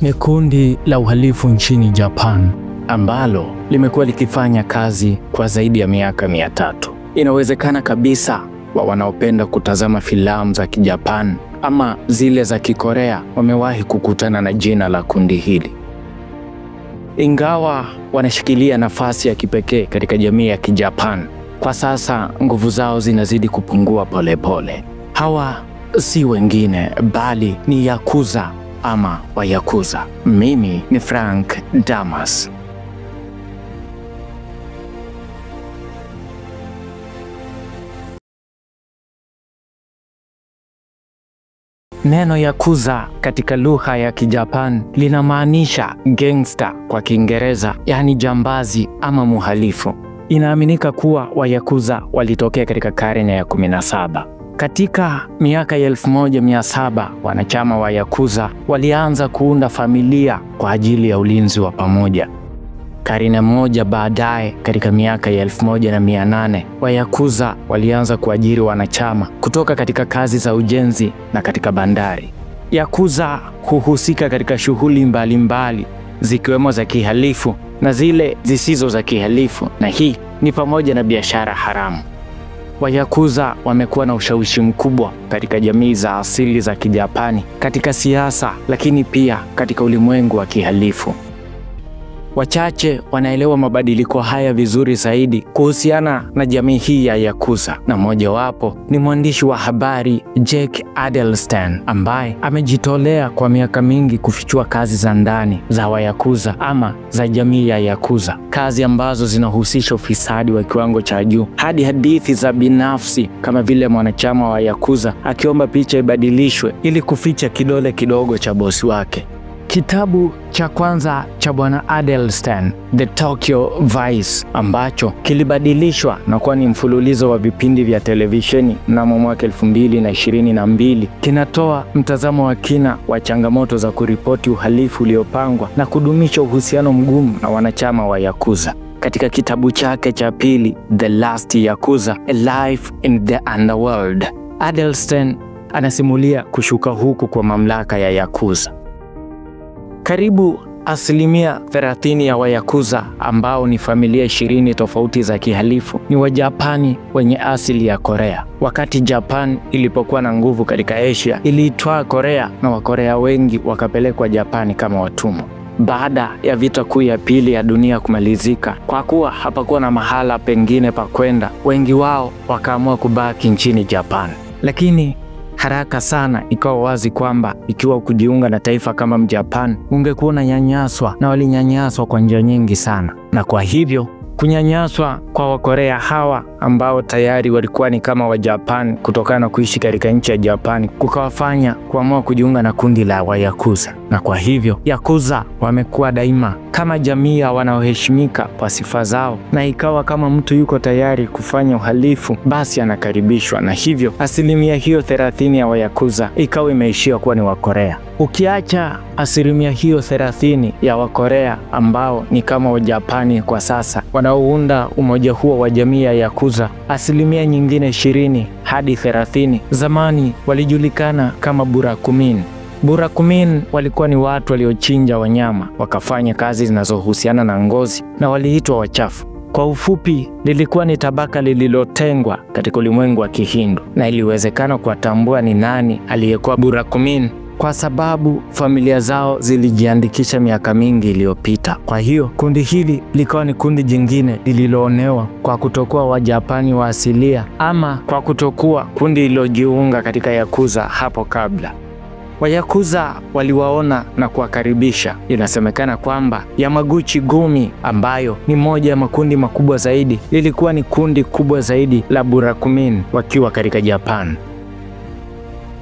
ni kundi la uhalifu nchini Japan ambalo limekuwa likifanya kazi kwa zaidi ya miaka 300. Inawezekana kabisa wanaopenda kutazama filamu za Kijapan ama zile za Kikorea wamewahi kukutana na jina la kundi hili. Ingawa wanashikilia nafasi ya kipekee katika jamii ya Kijapan, kwa sasa nguvu zao zinazidi kupungua polepole. Hawa si wengine bali ni Yakuza ama Wayakuza. Mimi ni Frank Damas. Neno Yakuza katika lugha ya Kijapan linamaanisha gangster kwa Kiingereza, yani jambazi ama muhalifu. Inaaminika kuwa Wayakuza walitokea katika karne ya 17. Katika miaka ya 1700, wanachama wa Yakuza walianza kuunda familia kwa ajili ya ulinzi wa pamoja. Karne moja baadaye, katika miaka ya 1800, Wayakuza walianza kuajiri wanachama kutoka katika kazi za ujenzi na katika bandari. Yakuza huhusika katika shughuli mbalimbali zikiwemo za kihalifu na zile zisizo za kihalifu, na hii ni pamoja na biashara haramu. Wayakuza wamekuwa na ushawishi mkubwa katika jamii za asili za Kijapani, katika siasa, lakini pia katika ulimwengu wa kihalifu. Wachache wanaelewa mabadiliko haya vizuri zaidi kuhusiana na jamii hii ya Yakuza, na mmojawapo ni mwandishi wa habari Jake Adelstein ambaye amejitolea kwa miaka mingi kufichua kazi za ndani za Wayakuza ama za jamii ya Yakuza, kazi ambazo zinahusisha ufisadi wa kiwango cha juu hadi hadithi za binafsi kama vile mwanachama wa Yakuza akiomba picha ibadilishwe ili kuficha kidole kidogo cha bosi wake. Kitabu cha kwanza cha Bwana Adelstein, The Tokyo Vice, ambacho kilibadilishwa na kuwa ni mfululizo wa vipindi vya televisheni mnamo mwaka 2022, kinatoa mtazamo wa kina wa changamoto za kuripoti uhalifu uliopangwa na kudumisha uhusiano mgumu na wanachama wa Yakuza. Katika kitabu chake cha pili, The Last Yakuza, A Life in the Underworld, Adelstein anasimulia kushuka huku kwa mamlaka ya Yakuza. Karibu 30% ya Wayakuza, ambao ni familia 20 tofauti za kihalifu, ni Wajapani wenye asili ya Korea. Wakati Japan ilipokuwa na nguvu katika Asia, iliitwaa Korea na Wakorea wengi wakapelekwa Japani kama watumwa. Baada ya vita kuu ya pili ya dunia kumalizika, kwa kuwa hapakuwa na mahala pengine pa kwenda, wengi wao wakaamua kubaki nchini Japan. Lakini haraka sana ikawa wazi kwamba ikiwa kujiunga na taifa kama Mjapan ungekuwa unanyanyaswa, na walinyanyaswa kwa njia nyingi sana. Na kwa hivyo kunyanyaswa kwa Wakorea hawa ambao tayari walikuwa ni kama Wajapan kutokana na kuishi katika nchi ya Japani kukawafanya kuamua kujiunga na kundi la Wayakuza. Na kwa hivyo Yakuza wamekuwa daima kama jamii wanaoheshimika kwa sifa zao, na ikawa kama mtu yuko tayari kufanya uhalifu basi anakaribishwa, na hivyo asilimia hiyo 30 ya Wayakuza ikawa imeishia kuwa ni Wakorea. Ukiacha asilimia hiyo 30 ya Wakorea ambao ni kama Wajapani kwa sasa wanaounda umoja huo wa jamii ya Yakuza, asilimia nyingine 20 hadi 30 zamani walijulikana kama Burakumin. Burakumin walikuwa ni watu waliochinja wanyama wakafanya kazi zinazohusiana na ngozi, na waliitwa wachafu. Kwa ufupi, lilikuwa ni tabaka lililotengwa katika ulimwengu wa Kihindu, na iliwezekana kuwatambua ni nani aliyekuwa Burakumin kwa sababu familia zao zilijiandikisha miaka mingi iliyopita. Kwa hiyo kundi hili likawa ni kundi jingine lililoonewa kwa kutokuwa Wajapani wa asilia ama kwa kutokuwa kundi lililojiunga katika Yakuza hapo kabla. Wayakuza waliwaona na kuwakaribisha. Inasemekana kwamba Yamaguchi Gumi, ambayo ni moja ya makundi makubwa zaidi, lilikuwa ni kundi kubwa zaidi la Burakumin wakiwa katika Japan.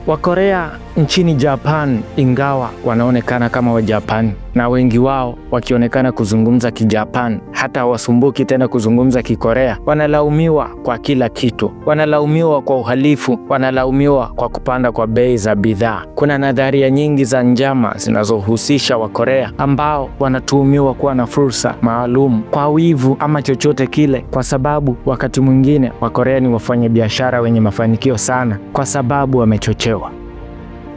Wakorea nchini Japan, ingawa wanaonekana kama Wajapani na wengi wao wakionekana kuzungumza Kijapan, hata wasumbuki tena kuzungumza Kikorea, wanalaumiwa kwa kila kitu. Wanalaumiwa kwa uhalifu, wanalaumiwa kwa kupanda kwa bei za bidhaa. Kuna nadharia nyingi za njama zinazohusisha Wakorea ambao wanatuhumiwa kuwa na fursa maalum kwa wivu ama chochote kile, kwa sababu wakati mwingine Wakorea ni wafanyabiashara wenye mafanikio sana kwa sababu wamechochewa.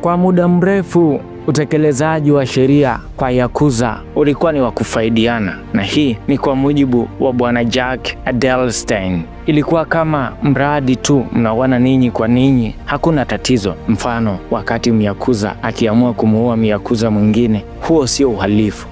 Kwa muda mrefu utekelezaji wa sheria kwa Yakuza ulikuwa ni wa kufaidiana, na hii ni kwa mujibu wa Bwana Jack Adelstein. Ilikuwa kama mradi tu mnawana ninyi kwa ninyi, hakuna tatizo. Mfano, wakati Myakuza akiamua kumuua Myakuza mwingine, huo sio uhalifu.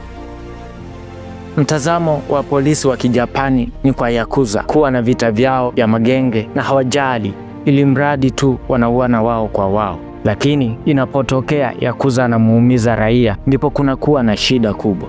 Mtazamo wa polisi wa Kijapani ni kwa Yakuza kuwa na vita vyao vya magenge na hawajali, ili mradi tu wanauana wao kwa wao. Lakini inapotokea Yakuza anamuumiza raia, ndipo kunakuwa na shida kubwa.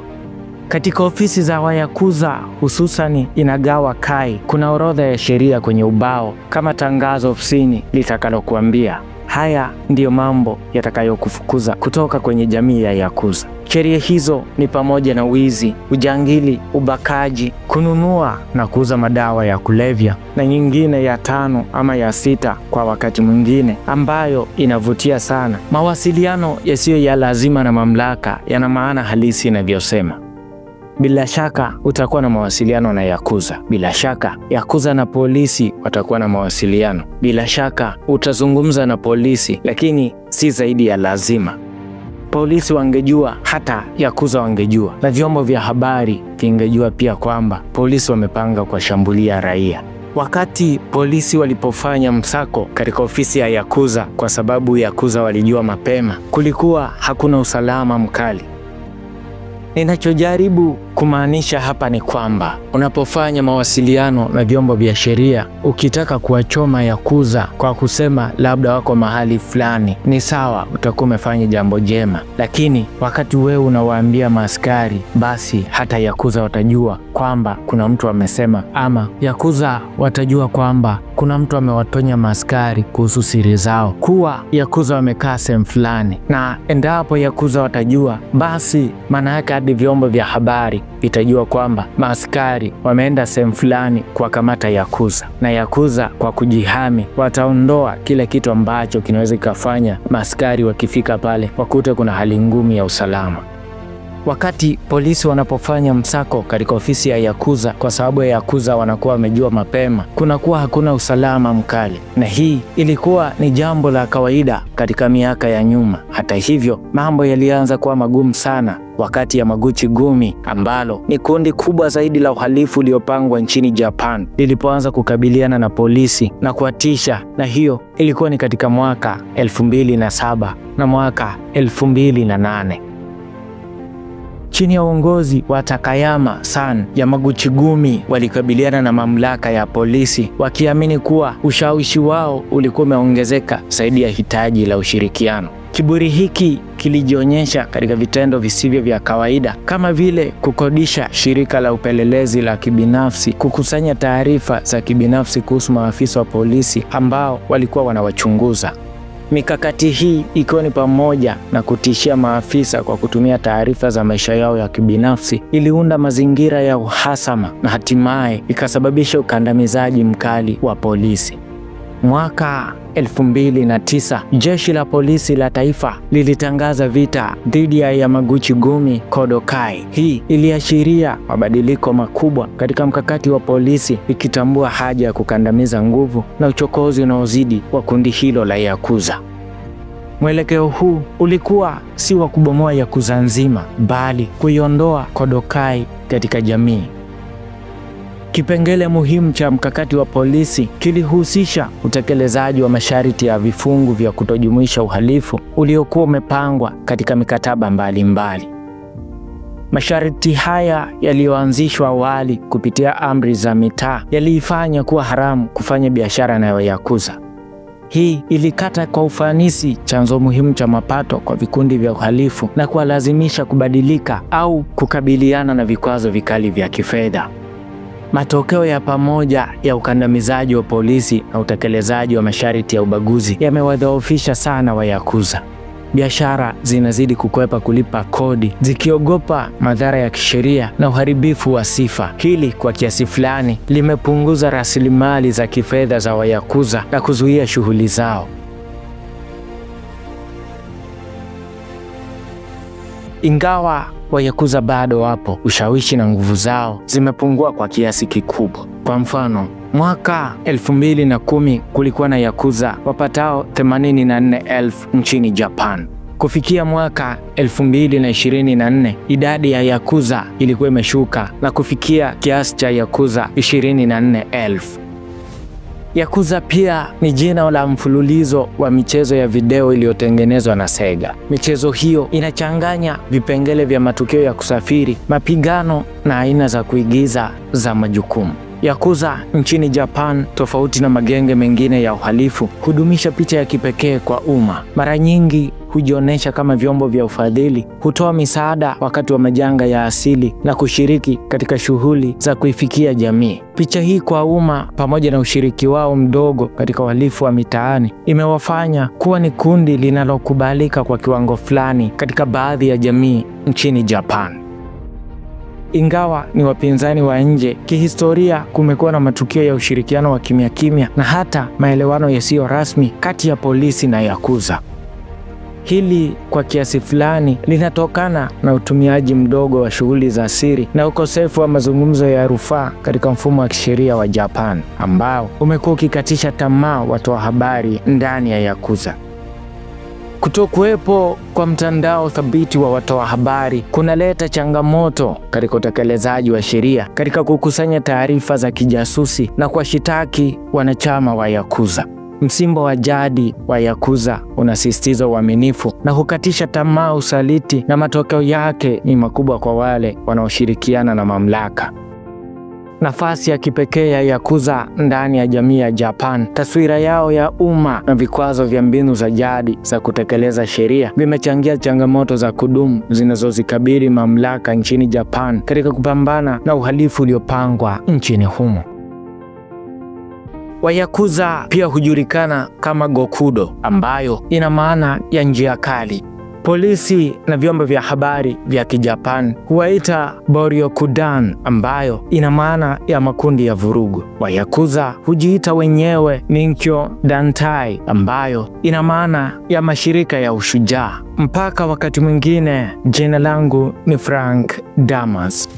Katika ofisi za Wayakuza hususani Inagawa Kai, kuna orodha ya sheria kwenye ubao kama tangazo ofisini litakalokuambia haya ndiyo mambo yatakayokufukuza kutoka kwenye jamii ya Yakuza. Sheria hizo ni pamoja na wizi, ujangili, ubakaji, kununua na kuuza madawa ya kulevya, na nyingine ya 5 ama ya 6 kwa wakati mwingine, ambayo inavutia sana. Mawasiliano yasiyo ya lazima na mamlaka yana maana halisi inavyosema. Bila shaka utakuwa na mawasiliano na Yakuza. Bila shaka Yakuza na polisi watakuwa na mawasiliano. Bila shaka utazungumza na polisi, lakini si zaidi ya lazima. Polisi wangejua, hata Yakuza wangejua, na vyombo vya habari vingejua pia kwamba polisi wamepanga kuwashambulia raia. Wakati polisi walipofanya msako katika ofisi ya Yakuza, kwa sababu Yakuza walijua mapema, kulikuwa hakuna usalama mkali. Ninachojaribu kumaanisha hapa ni kwamba unapofanya mawasiliano na vyombo vya sheria ukitaka kuwachoma Yakuza kwa kusema labda wako mahali fulani, ni sawa, utakuwa umefanya jambo jema. Lakini wakati wewe unawaambia maaskari, basi hata Yakuza watajua kwamba kuna mtu amesema, ama Yakuza watajua kwamba kuna mtu amewatonya maaskari kuhusu siri zao, kuwa Yakuza wamekaa sehemu fulani. Na endapo Yakuza watajua, basi maana yake hadi vyombo vya habari vitajua kwamba maaskari wameenda sehemu fulani kuwakamata Yakuza, na Yakuza kwa kujihami wataondoa kile kitu ambacho kinaweza kufanya maaskari wakifika pale wakute kuna hali ngumu ya usalama. Wakati polisi wanapofanya msako katika ofisi ya Yakuza, kwa sababu ya Yakuza wanakuwa wamejua mapema, kunakuwa hakuna usalama mkali, na hii ilikuwa ni jambo la kawaida katika miaka ya nyuma. Hata hivyo, mambo yalianza kuwa magumu sana wakati Yamaguchi Gumi, ambalo ni kundi kubwa zaidi la uhalifu uliopangwa nchini Japan, lilipoanza kukabiliana na polisi na kuwatisha, na hiyo ilikuwa ni katika mwaka 2007 na mwaka 2008. Chini ya uongozi wa Takayama-san, Yamaguchi Gumi walikabiliana na mamlaka ya polisi wakiamini kuwa ushawishi wao ulikuwa umeongezeka zaidi ya hitaji la ushirikiano. Kiburi hiki kilijionyesha katika vitendo visivyo vya kawaida, kama vile kukodisha shirika la upelelezi la kibinafsi kukusanya taarifa za kibinafsi kuhusu maafisa wa polisi ambao walikuwa wanawachunguza. Mikakati hii ikiwa ni pamoja na kutishia maafisa kwa kutumia taarifa za maisha yao ya kibinafsi, iliunda mazingira ya uhasama na hatimaye ikasababisha ukandamizaji mkali wa polisi. Mwaka 2009, jeshi la polisi la taifa lilitangaza vita dhidi ya Yamaguchi Gumi Kodokai. Hii iliashiria mabadiliko makubwa katika mkakati wa polisi, ikitambua haja ya kukandamiza nguvu na uchokozi unaozidi wa kundi hilo la Yakuza. Mwelekeo huu ulikuwa si wa kubomoa Yakuza nzima, bali kuiondoa Kodokai katika jamii. Kipengele muhimu cha mkakati wa polisi kilihusisha utekelezaji wa masharti ya vifungu vya kutojumuisha uhalifu uliokuwa umepangwa katika mikataba mbalimbali. Masharti haya yaliyoanzishwa awali kupitia amri za mitaa yaliifanya kuwa haramu kufanya biashara na Yakuza. Hii ilikata kwa ufanisi chanzo muhimu cha mapato kwa vikundi vya uhalifu na kuwalazimisha kubadilika au kukabiliana na vikwazo vikali vya kifedha. Matokeo ya pamoja ya ukandamizaji wa polisi na utekelezaji wa masharti ya ubaguzi yamewadhoofisha sana Yakuza. Biashara zinazidi kukwepa kulipa kodi, zikiogopa madhara ya kisheria na uharibifu wa sifa. Hili kwa kiasi fulani limepunguza rasilimali za kifedha za Yakuza na kuzuia shughuli zao. Ingawa Yakuza bado wapo, ushawishi na nguvu zao zimepungua kwa kiasi kikubwa. Kwa mfano, mwaka 2010 kulikuwa na Yakuza wapatao 84,000 nchini Japan. Kufikia mwaka 2024, idadi ya yakuza ilikuwa imeshuka na kufikia kiasi cha yakuza 24,000. Yakuza pia ni jina la mfululizo wa michezo ya video iliyotengenezwa na Sega. Michezo hiyo inachanganya vipengele vya matukio ya kusafiri, mapigano na aina za kuigiza za majukumu. Yakuza nchini Japan, tofauti na magenge mengine ya uhalifu, hudumisha picha ya kipekee kwa umma. Mara nyingi hujionyesha kama vyombo vya ufadhili, hutoa misaada wakati wa majanga ya asili na kushiriki katika shughuli za kuifikia jamii. Picha hii kwa umma pamoja na ushiriki wao mdogo katika uhalifu wa mitaani imewafanya kuwa ni kundi linalokubalika kwa kiwango fulani katika baadhi ya jamii nchini Japan. Ingawa ni wapinzani wa nje, kihistoria kumekuwa na matukio ya ushirikiano wa kimya kimya na hata maelewano yasiyo rasmi kati ya polisi na yakuza. Hili kwa kiasi fulani linatokana na utumiaji mdogo wa shughuli za siri na ukosefu wa mazungumzo ya rufaa katika mfumo wa kisheria wa Japan, ambao umekuwa ukikatisha tamaa watoa habari ndani ya yakuza. Kutokuwepo kwa mtandao thabiti wa watoa habari kunaleta changamoto katika utekelezaji wa sheria, katika kukusanya taarifa za kijasusi na kuwashitaki wanachama wa yakuza. Msimbo wa jadi wa yakuza unasisitiza uaminifu na hukatisha tamaa usaliti, na matokeo yake ni makubwa kwa wale wanaoshirikiana na mamlaka. Nafasi ya kipekee ya yakuza ndani ya jamii ya Japan, taswira yao ya umma na vikwazo vya mbinu za jadi za kutekeleza sheria vimechangia changamoto za kudumu zinazozikabili mamlaka nchini Japan katika kupambana na uhalifu uliopangwa nchini humo. Wayakuza pia hujulikana kama Gokudo, ambayo ina maana ya njia kali. Polisi na vyombo vya habari vya Kijapan huwaita Boryokudan, ambayo ina maana ya makundi ya vurugu. Wayakuza hujiita wenyewe Ninkyo Dantai, ambayo ina maana ya mashirika ya ushujaa. Mpaka wakati mwingine, jina langu ni Frank Damas.